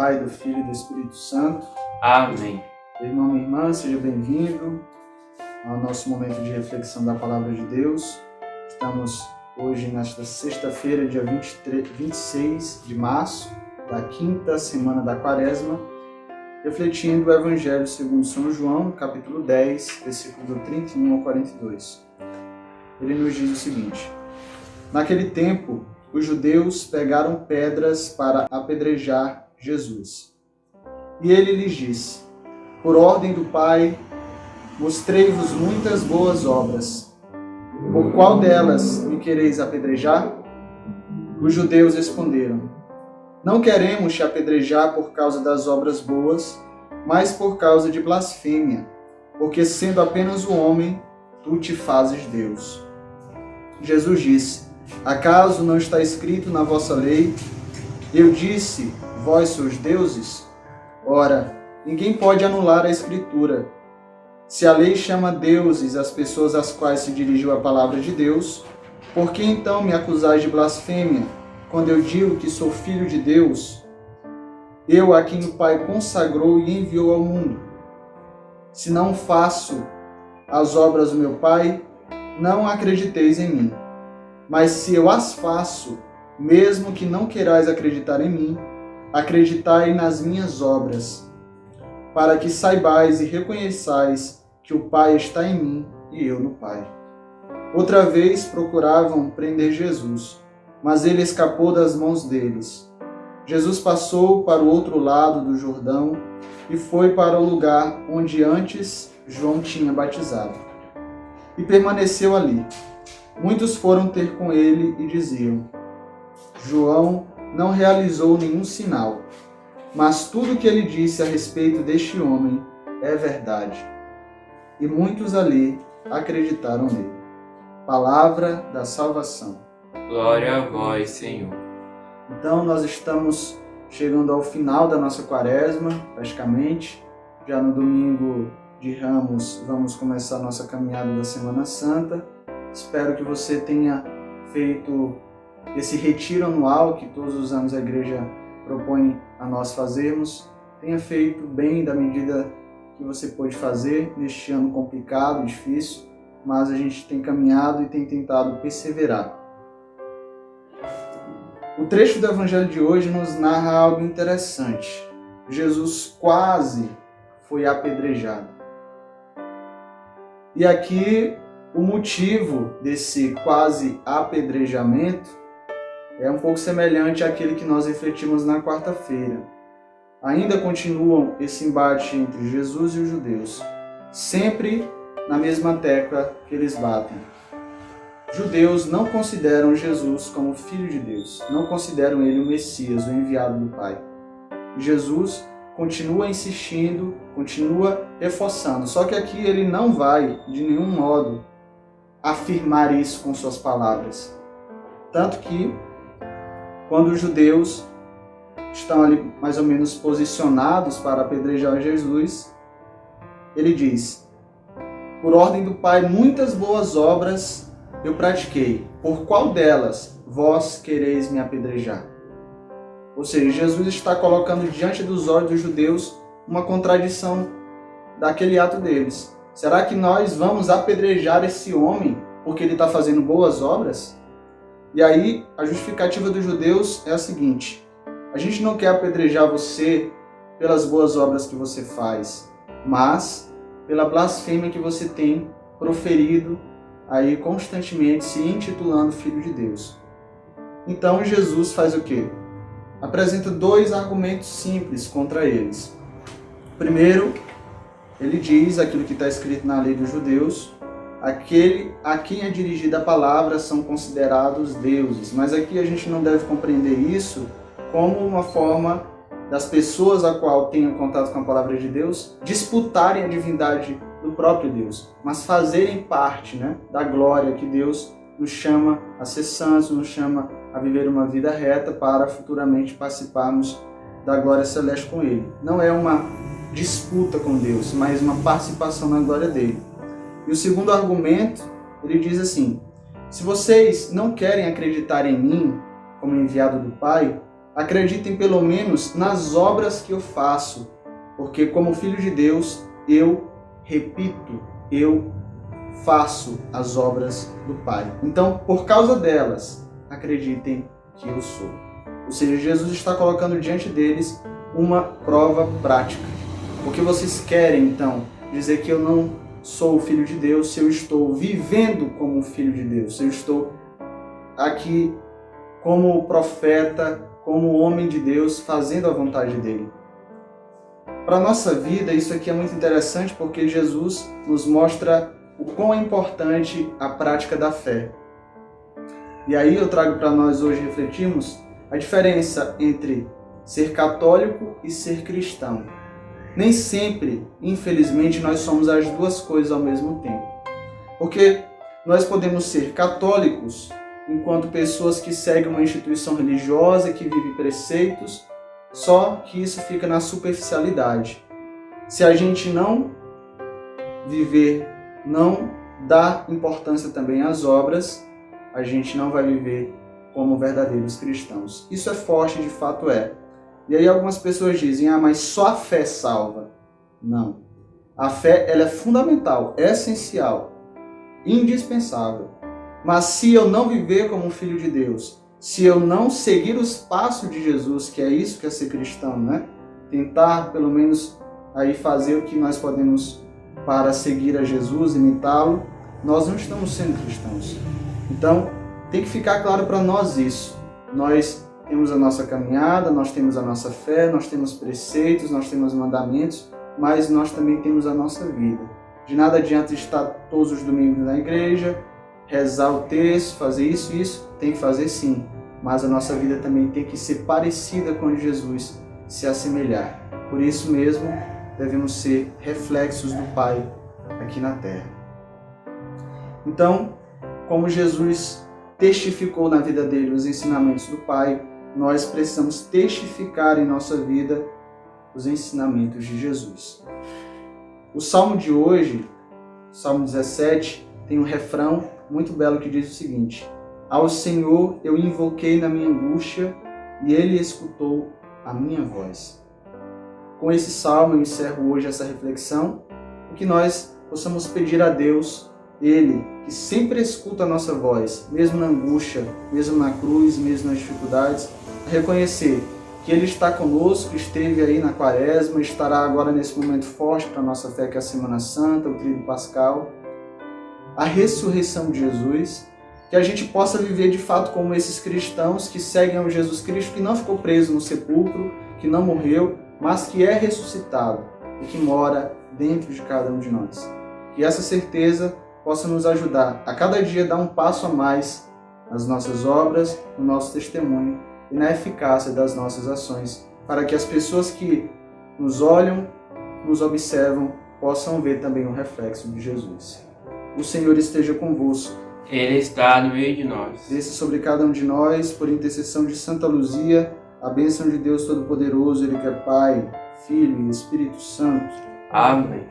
Pai, do Filho e do Espírito Santo. Amém. Irmão, minha irmã, seja bem-vindo ao nosso momento de reflexão da Palavra de Deus. Estamos hoje nesta sexta-feira, dia 26 de março, da quinta semana da Quaresma, refletindo o Evangelho segundo São João, capítulo 10, versículo 31 ao 42. Ele nos diz o seguinte: Naquele tempo, os judeus pegaram pedras para apedrejar Jesus. E ele lhes disse: Por ordem do Pai, mostrei-vos muitas boas obras. Por qual delas me quereis apedrejar? Os judeus responderam: Não queremos te apedrejar por causa das obras boas, mas por causa de blasfêmia, porque sendo apenas um homem, tu te fazes Deus. Jesus disse: Acaso não está escrito na vossa lei: Eu disse, vós sois deuses? Ora, ninguém pode anular a Escritura. Se a lei chama deuses as pessoas às quais se dirigiu a palavra de Deus, por que então me acusais de blasfêmia, quando eu digo que sou filho de Deus? Eu a quem o Pai consagrou e enviou ao mundo. Se não faço as obras do meu Pai, não acrediteis em mim. Mas se eu as faço, mesmo que não querais acreditar em mim, acreditai nas minhas obras, para que saibais e reconheçais que o Pai está em mim e eu no Pai. Outra vez procuravam prender Jesus, mas ele escapou das mãos deles. Jesus passou para o outro lado do Jordão e foi para o lugar onde antes João tinha batizado. E permaneceu ali. Muitos foram ter com ele e diziam: João não realizou nenhum sinal, mas tudo o que ele disse a respeito deste homem é verdade. E muitos ali acreditaram nele. Palavra da salvação. Glória a vós, Senhor. Então nós estamos chegando ao final da nossa quaresma, praticamente. Já no domingo de Ramos vamos começar a nossa caminhada da Semana Santa. Espero que você tenha feito esse retiro anual que todos os anos a igreja propõe a nós fazermos. Tenha feito bem da medida que você pôde fazer neste ano complicado, difícil, mas a gente tem caminhado e tem tentado perseverar. O trecho do Evangelho de hoje nos narra algo interessante. Jesus quase foi apedrejado. E aqui o motivo desse quase apedrejamento é um pouco semelhante àquele que nós refletimos na quarta-feira. Ainda continuam esse embate entre Jesus e os judeus, sempre na mesma tecla que eles batem. Judeus não consideram Jesus como Filho de Deus, não consideram ele o Messias, o enviado do Pai. Jesus continua insistindo, continua reforçando, só que aqui ele não vai, de nenhum modo, afirmar isso com suas palavras. Tanto que, quando os judeus estão ali mais ou menos posicionados para apedrejar Jesus, ele diz: Por ordem do Pai, muitas boas obras eu pratiquei. Por qual delas vós quereis me apedrejar? Ou seja, Jesus está colocando diante dos olhos dos judeus uma contradição daquele ato deles. Será que nós vamos apedrejar esse homem porque ele está fazendo boas obras? E aí, a justificativa dos judeus é a seguinte: a gente não quer apedrejar você pelas boas obras que você faz, mas pela blasfêmia que você tem proferido aí constantemente, se intitulando Filho de Deus. Então Jesus faz o quê? Apresenta dois argumentos simples contra eles. Primeiro, ele diz aquilo que está escrito na lei dos judeus: aquele a quem é dirigida a palavra são considerados deuses. Mas aqui a gente não deve compreender isso como uma forma das pessoas a qual tenham contato com a palavra de Deus disputarem a divindade do próprio Deus, mas fazerem parte, da glória que Deus nos chama a ser santos, nos chama a viver uma vida reta para futuramente participarmos da glória celeste com Ele. Não é uma disputa com Deus, mas uma participação na glória dele. E o segundo argumento, ele diz assim: se vocês não querem acreditar em mim como enviado do Pai, acreditem pelo menos nas obras que eu faço, porque como filho de Deus, eu faço as obras do Pai. Então, por causa delas, acreditem que eu sou. Ou seja, Jesus está colocando diante deles uma prova prática. Porque vocês querem, então, dizer que eu não sou o Filho de Deus se eu estou vivendo como um Filho de Deus, se eu estou aqui como profeta, como homem de Deus, fazendo a vontade dele. Para a nossa vida, isso aqui é muito interessante porque Jesus nos mostra o quão é importante a prática da fé. E aí eu trago para nós hoje refletirmos a diferença entre ser católico e ser cristão. Nem sempre, infelizmente, nós somos as duas coisas ao mesmo tempo. Porque nós podemos ser católicos enquanto pessoas que seguem uma instituição religiosa, que vivem preceitos, só que isso fica na superficialidade. Se a gente não viver, não dar importância também às obras, a gente não vai viver como verdadeiros cristãos. Isso é forte, de fato é. E aí algumas pessoas dizem, mas só a fé salva. Não. A fé, ela é fundamental, é essencial, indispensável. Mas se eu não viver como um filho de Deus, se eu não seguir os passos de Jesus, que é isso que é ser cristão, né? Tentar, pelo menos, aí fazer o que nós podemos para seguir a Jesus, imitá-lo, nós não estamos sendo cristãos. Então, tem que ficar claro para nós isso. Nós temos a nossa caminhada, nós temos a nossa fé, nós temos preceitos, nós temos mandamentos, mas nós também temos a nossa vida. De nada adianta estar todos os domingos na igreja, rezar o texto, fazer isso e isso, tem que fazer sim. Mas a nossa vida também tem que ser parecida com Jesus, se assemelhar. Por isso mesmo, devemos ser reflexos do Pai aqui na Terra. Então, como Jesus testificou na vida dele os ensinamentos do Pai, nós precisamos testificar em nossa vida os ensinamentos de Jesus. O Salmo de hoje, Salmo 17, tem um refrão muito belo que diz o seguinte: ao Senhor eu invoquei na minha angústia e Ele escutou a minha voz. Com esse salmo eu encerro hoje essa reflexão, para que nós possamos pedir a Deus, Ele que sempre escuta a nossa voz, mesmo na angústia, mesmo na cruz, mesmo nas dificuldades, a reconhecer que Ele está conosco, esteve aí na Quaresma, estará agora nesse momento forte para a nossa fé, que é a Semana Santa, o Tríduo Pascal, a ressurreição de Jesus, que a gente possa viver de fato como esses cristãos que seguem ao Jesus Cristo, que não ficou preso no sepulcro, que não morreu, mas que é ressuscitado e que mora dentro de cada um de nós. Que essa certeza possa nos ajudar a cada dia dar um passo a mais nas nossas obras, no nosso testemunho e na eficácia das nossas ações, para que as pessoas que nos olham, nos observam, possam ver também um reflexo de Jesus. O Senhor esteja convosco. Ele está no meio de nós. Desça sobre cada um de nós, por intercessão de Santa Luzia, a bênção de Deus Todo-Poderoso, Ele que é Pai, Filho e Espírito Santo. Amém.